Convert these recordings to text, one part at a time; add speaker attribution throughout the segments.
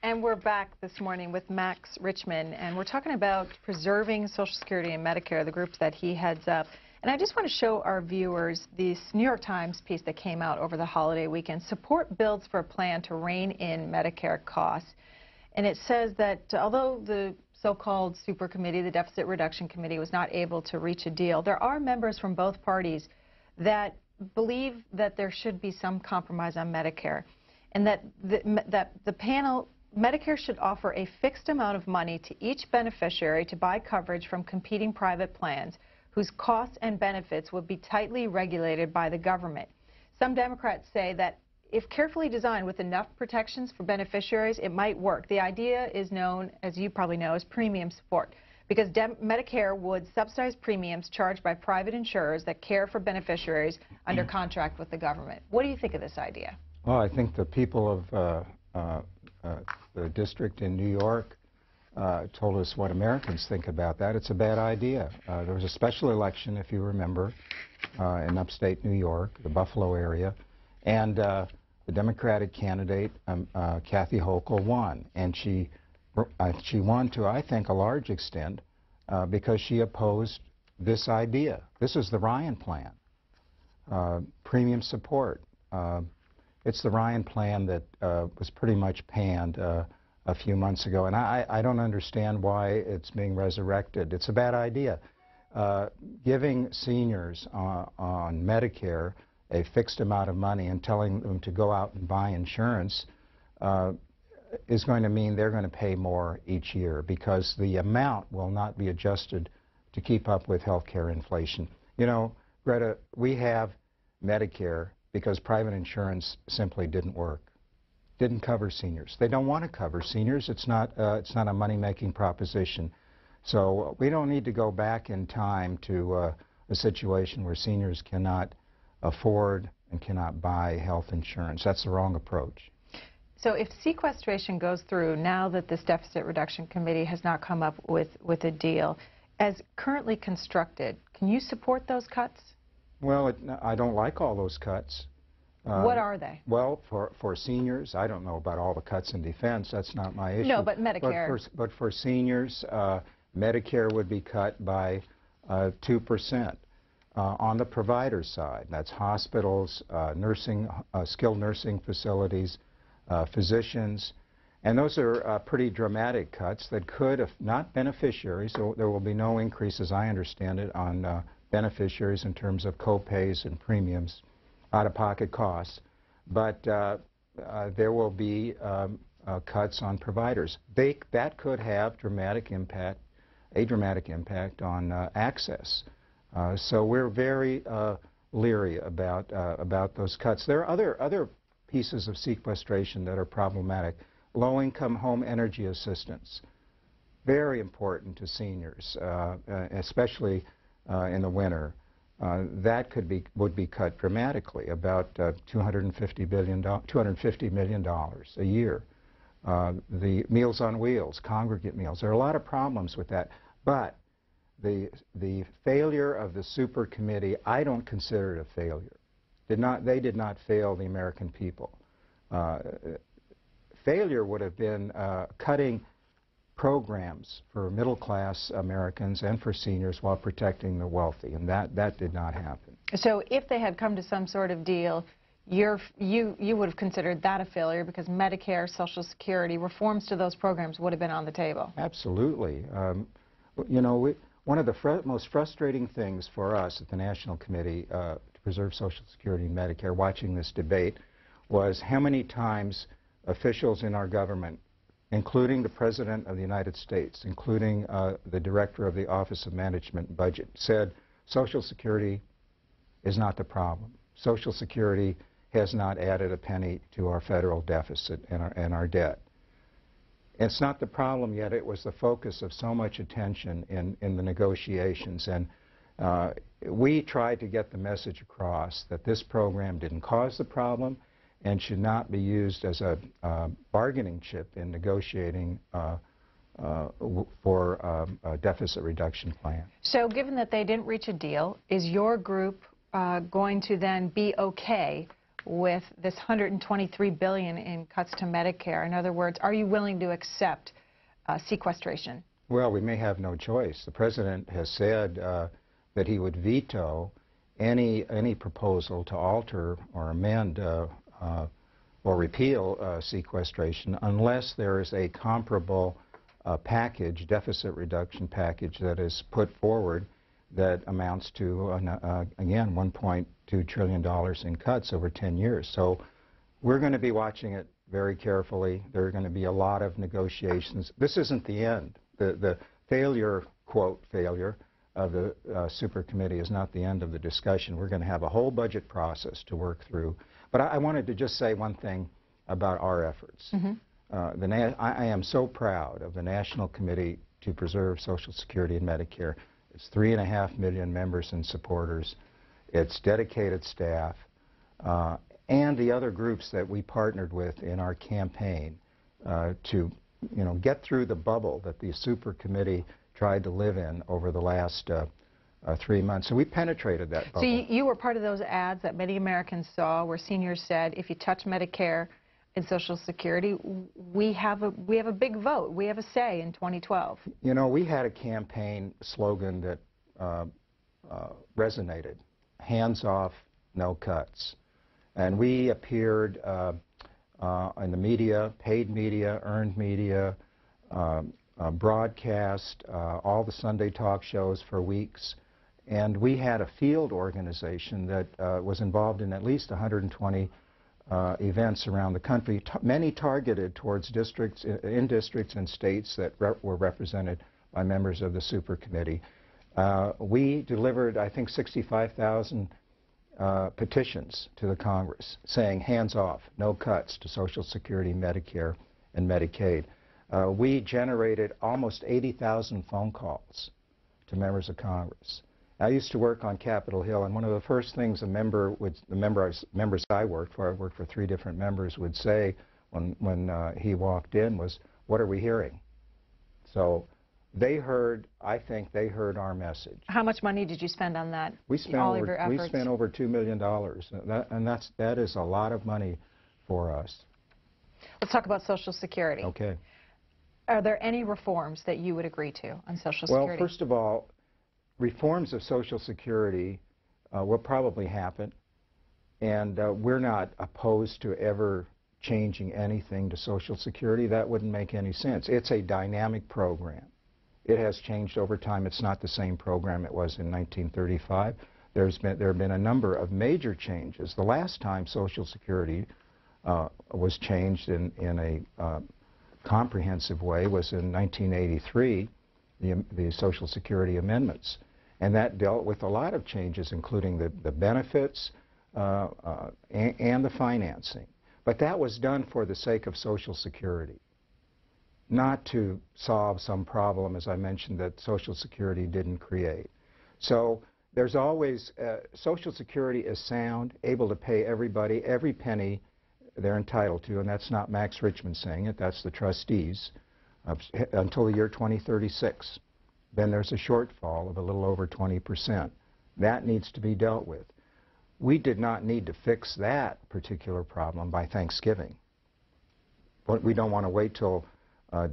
Speaker 1: And we're back this morning with Max Richtman, and we're talking about preserving Social Security and Medicare, the groups that he heads up. And I just want to show our viewers this New York Times piece that came out over the holiday weekend. Support builds for a plan to rein in Medicare costs. And it says that although the so-called super committee, the Deficit Reduction Committee, was not able to reach a deal, there are members from both parties that believe that there should be some compromise on Medicare, and that the panel, Medicare should offer a fixed amount of money to each beneficiary to buy coverage from competing private plans whose costs and benefits would be tightly regulated by the government. Some Democrats say that if carefully designed with enough protections for beneficiaries, it might work. The idea is known, as you probably know, as premium support, because Medicare would subsidize premiums charged by private insurers that care for beneficiaries under contract with the government. What do you think of this idea?
Speaker 2: Well, I think the people of the district in New York told us what Americans think about that. It's a bad idea. There was a special election, if you remember, in upstate New York, the Buffalo area, and the Democratic candidate, Kathy Hochul, won. And she won to, I think, a large extent because she opposed this idea. This is the Ryan plan, premium support. It's the Ryan plan that was pretty much panned a few months ago, and I don't understand why it's being resurrected. It's a bad idea. Giving seniors on Medicare a fixed amount of money and telling them to go out and buy insurance is going to mean they're going to pay more each year because the amount will not be adjusted to keep up with health care inflation. You know, Greta, we have Medicare because private insurance simply didn't work. Didn't cover seniors. They don't want to cover seniors. It's not a money-making proposition. So we don't need to go back in time to a situation where seniors cannot afford and cannot buy health insurance. That's the wrong approach.
Speaker 1: So if sequestration goes through, now that this Deficit Reduction Committee has not come up with a deal, as currently constructed, can you support those cuts?
Speaker 2: Well, I don't like all those cuts.
Speaker 1: What are they?
Speaker 2: Well, for seniors, I don't know about all the cuts in defense. That's not my issue.
Speaker 1: No, but Medicare.
Speaker 2: But for seniors, Medicare would be cut by 2%. On the provider side, that's hospitals, nursing, skilled nursing facilities, physicians, and those are pretty dramatic cuts that could, if not beneficiaries, so there will be no increase, as I understand it, on beneficiaries in terms of co-pays and premiums, out-of-pocket costs, but there will be cuts on providers. That could have a dramatic impact on access. So we're very leery about those cuts. There are other pieces of sequestration that are problematic. Low-income home energy assistance, very important to seniors, especially in the winter. That would be cut dramatically, about $250 million a year. The Meals on Wheels, congregate meals, there are a lot of problems with that. But the failure of the super committee, I don't consider it a failure. They did not fail the American people. Failure would have been cutting programs for middle-class Americans and for seniors while protecting the wealthy, and that did not happen.
Speaker 1: So if they had come to some sort of deal, you would have considered that a failure because Medicare, Social Security, reforms to those programs would have been on the table.
Speaker 2: Absolutely. You know, one of the most frustrating things for us at the National Committee to Preserve Social Security and Medicare, watching this debate, was how many times officials in our government, including the President of the United States, including the Director of the Office of Management and Budget, said Social Security is not the problem. Social Security has not added a penny to our federal deficit and our debt. It's not the problem yet. It was the focus of so much attention in the negotiations. And we tried to get the message across that this program didn't cause the problem and should not be used as a bargaining chip in negotiating for a deficit reduction plan.
Speaker 1: So given that they didn't reach a deal, is your group going to then be okay with this $123 billion in cuts to Medicare? In other words, are you willing to accept sequestration?
Speaker 2: Well, we may have no choice. The president has said that he would veto any proposal to alter or amend or repeal sequestration unless there is a comparable package, deficit reduction package, that is put forward that amounts to, again, $1.2 trillion in cuts over 10 years. So we're going to be watching it very carefully. There are going to be a lot of negotiations. This isn't the end. The failure, quote, failure of the super committee is not the end of the discussion. We're going to have a whole budget process to work through. But I wanted to just say one thing about our efforts. I am so proud of the National Committee to Preserve Social Security and Medicare. It's 3.5 million members and supporters. It's dedicated staff. And the other groups that we partnered with in our campaign to get through the bubble that the super committee tried to live in over the last 3 months. So we penetrated that bubble.
Speaker 1: So you were part of those ads that many Americans saw where seniors said, if you touch Medicare and Social Security, we have a big vote. We have a say in 2012.
Speaker 2: You know, we had a campaign slogan that resonated: hands off, no cuts. And we appeared in the media, paid media, earned media, broadcast, all the Sunday talk shows for weeks. And we had a field organization that was involved in at least 120 events around the country, many targeted towards districts and states that were represented by members of the super committee. We delivered, I think, 65,000 petitions to the Congress saying hands off, no cuts to Social Security, Medicare, and Medicaid. We generated almost 80,000 phone calls to members of Congress. I used to work on Capitol Hill, and one of the first things the members I worked for 3 different members, would say when he walked in was, "What are we hearing?" So they heard, I think they heard our message.
Speaker 1: How much money did you spend on that?
Speaker 2: We spent over $2 million, and that is a lot of money for us.
Speaker 1: Let's talk about Social Security.
Speaker 2: Okay.
Speaker 1: Are there any reforms that you would agree to on Social Security?
Speaker 2: Well, first of all, reforms of Social Security will probably happen, and we're not opposed to ever changing anything to Social Security. That wouldn't make any sense. It's a dynamic program. It has changed over time. It's not the same program it was in 1935. There have been a number of major changes. The last time Social Security was changed in a comprehensive way was in 1983, the Social Security amendments. And that dealt with a lot of changes, including the benefits and the financing. But that was done for the sake of Social Security, not to solve some problem, as I mentioned, that Social Security didn't create. So there's always, Social Security is sound, able to pay everybody every penny they're entitled to, and that's not Max Richtman saying it, that's the trustees, until the year 2036. Then there's a shortfall of a little over 20%. That needs to be dealt with. We did not need to fix that particular problem by Thanksgiving. But we don't want to wait till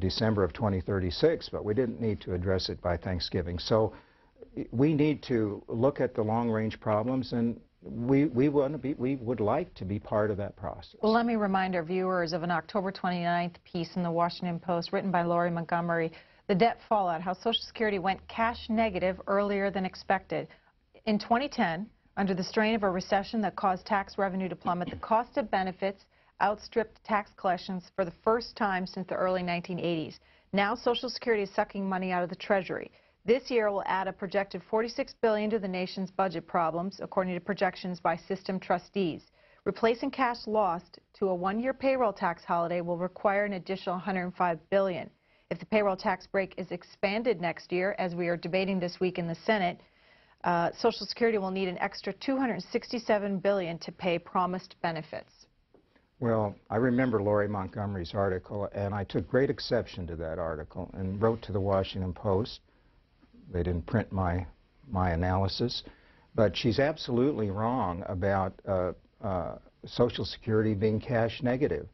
Speaker 2: December of 2036, but we didn't need to address it by Thanksgiving. So we need to look at the long-range problems, and we would like to be part of that process.
Speaker 1: Well, let me remind our viewers of an October 29th piece in the Washington Post written by Lori Montgomery, "The Debt Fallout, How Social Security Went Cash Negative Earlier Than Expected." In 2010, under the strain of a recession that caused tax revenue to plummet, the cost of benefits outstripped tax collections for the first time since the early 1980s. Now Social Security is sucking money out of the Treasury. This year will add a projected $46 billion to the nation's budget problems, according to projections by system trustees. Replacing cash lost to a one-year payroll tax holiday will require an additional $105 billion. If the payroll tax break is expanded next year, as we are debating this week in the Senate, Social Security will need an extra $267 billion to pay promised benefits.
Speaker 2: Well, I remember Lori Montgomery's article, and I took great exception to that article and wrote to the Washington Post. They didn't print my analysis, but she's absolutely wrong about Social Security being cash negative.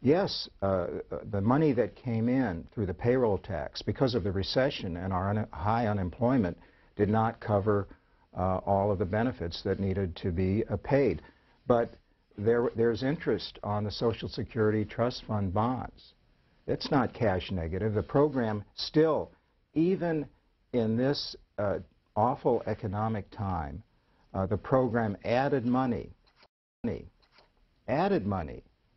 Speaker 2: Yes, the money that came in through the payroll tax because of the recession and our high unemployment did not cover all of the benefits that needed to be paid. But there's interest on the Social Security Trust Fund bonds. It's not cash negative. The program still, even in this awful economic time, the program added money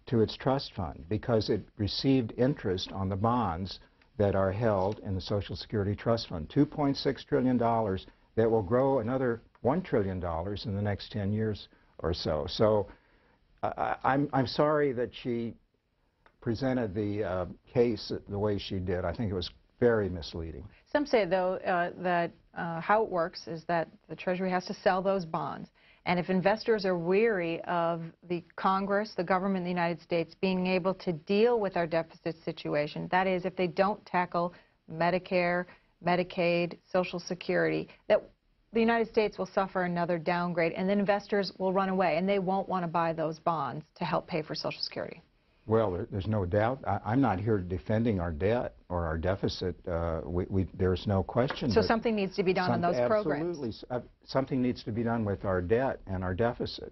Speaker 2: to its trust fund because it received interest on the bonds that are held in the Social Security Trust Fund. $2.6 trillion that will grow another $1 trillion in the next 10 years or so. So I'm sorry that she presented the case the way she did. I think it was very misleading.
Speaker 1: Some say, though, that how it works is that the Treasury has to sell those bonds. And if investors are weary of the Congress, the government in the United States, being able to deal with our deficit situation, that is, if they don't tackle Medicare, Medicaid, Social Security, that the United States will suffer another downgrade, and then investors will run away, and they won't want to buy those bonds to help pay for Social Security.
Speaker 2: Well, there's no doubt. I'm not here defending our debt or our deficit. There's no question.
Speaker 1: So something needs to be done on those programs.
Speaker 2: Absolutely. Something needs to be done with our debt and our deficit.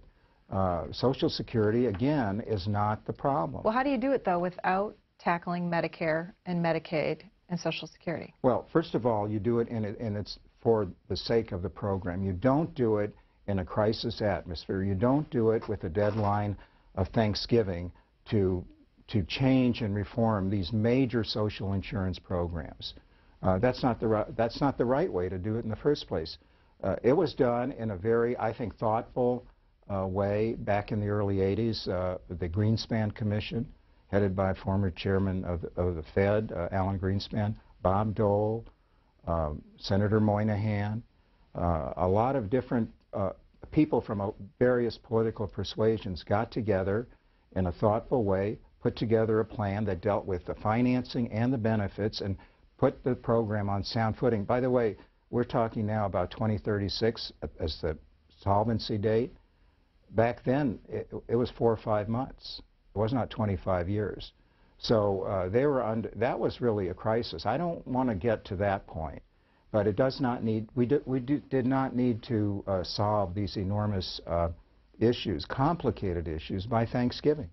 Speaker 2: Social Security, again, is not the problem.
Speaker 1: Well, how do you do it, though, without tackling Medicare and Medicaid and Social Security?
Speaker 2: Well, first of all, you do it, and it's for the sake of the program. You don't do it in a crisis atmosphere. You don't do it with a deadline of Thanksgiving to change and reform these major social insurance programs. That's not the right way to do it in the first place. It was done in a very, I think, thoughtful way back in the early 80s. The Greenspan Commission, headed by former chairman of the Fed, Alan Greenspan, Bob Dole, Senator Moynihan, a lot of different people from various political persuasions got together in a thoughtful way, put together a plan that dealt with the financing and the benefits and put the program on sound footing. By the way, we're talking now about 2036 as the solvency date. Back then, it was 4 or 5 months. It was not 25 years. So they were under, that was really a crisis. I don't want to get to that point, but it does not need, we did not need to solve these enormous issues, complicated issues, by Thanksgiving.